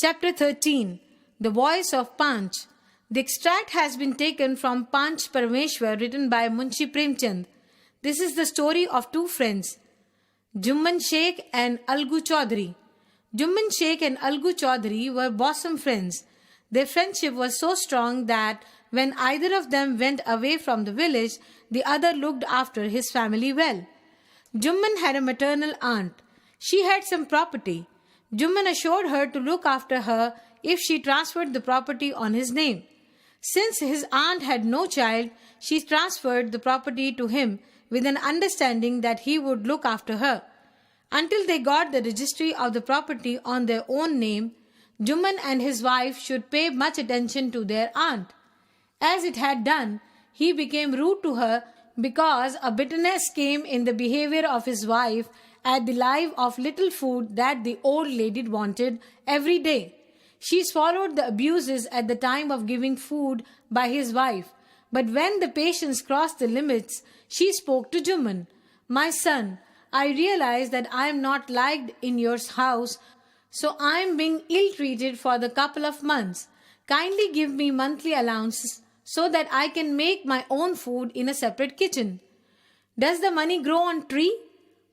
Chapter 13. The Voice of Panch. The extract has been taken from Panch Parameshwar, written by Munshi Premchand. This is the story of two friends, Jumman Sheikh and Algu Chaudhary. Jumman Sheikh and Algu Chaudhary were bosom friends. Their friendship was so strong that when either of them went away from the village, the other looked after his family well. Jumman had a maternal aunt. She had some property. Jumman assured her to look after her if she transferred the property on his name. Since his aunt had no child, she transferred the property to him with an understanding that he would look after her. Until they got the registry of the property on their own name, Jumman and his wife should pay much attention to their aunt. As it had done, he became rude to her because a bitterness came in the behavior of his wife at the live of little food that the old lady wanted every day. She swallowed the abuses at the time of giving food by his wife, but when the patience crossed the limits, she spoke to Jumman. "My son, I realize that I am not liked in your house, so I am being ill-treated for the couple of months. Kindly give me monthly allowances so that I can make my own food in a separate kitchen." "Does the money grow on tree?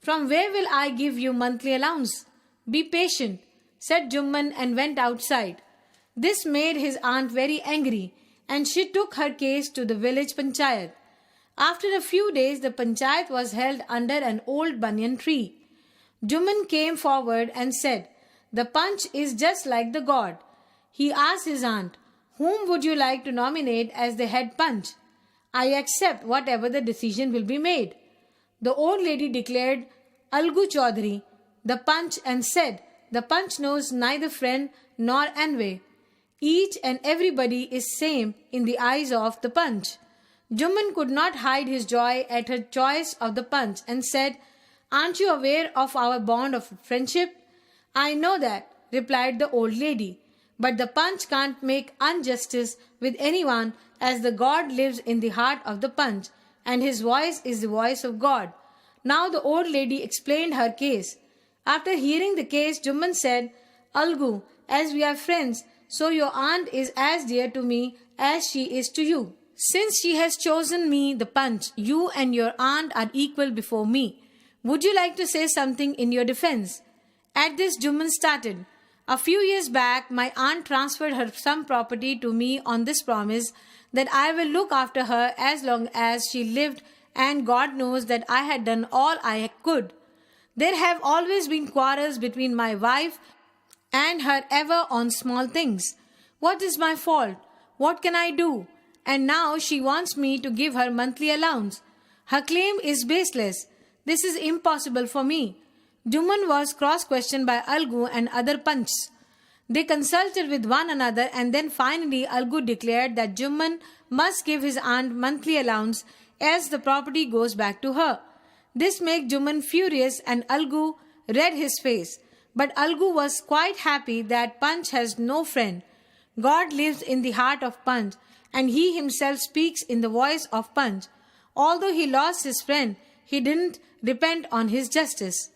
From where will I give you monthly allowance? Be patient," said Jumman and went outside. This made his aunt very angry, and she took her case to the village panchayat. After a few days, the panchayat was held under an old banyan tree. Jumman came forward and said, "The Panch is just like the god." He asked his aunt, "Whom would you like to nominate as the head Panch?" "I accept whatever the decision will be made." The old lady declared Algu Chaudhary the Panch and said, "The Panch knows neither friend nor envy. Each and everybody is same in the eyes of the Panch." Jumman could not hide his joy at her choice of the Panch and said, "Aren't you aware of our bond of friendship?" "I know that," replied the old lady, "but the Panch can't make injustice with anyone, as the God lives in the heart of the Panch, and his voice is the voice of God." Now the old lady explained her case. After hearing the case, Jumman said, "Algu, as we are friends, so your aunt is as dear to me as she is to you. Since she has chosen me, the Panch, you and your aunt are equal before me. Would you like to say something in your defense?" At this, Jumman started. "A few years back, my aunt transferred her some property to me on this promise that I will look after her as long as she lived, and God knows that I had done all I could. There have always been quarrels between my wife and her ever on small things. What is my fault? What can I do? And now she wants me to give her monthly allowance. Her claim is baseless. This is impossible for me." Jumman was cross-questioned by Algu and other Panchs. They consulted with one another, and then finally Algu declared that Jumman must give his aunt monthly allowance as the property goes back to her. This made Jumman furious, and Algu read his face. But Algu was quite happy that Panch has no friend. God lives in the heart of Panch, and he himself speaks in the voice of Panch. Although he lost his friend, he didn't repent on his justice.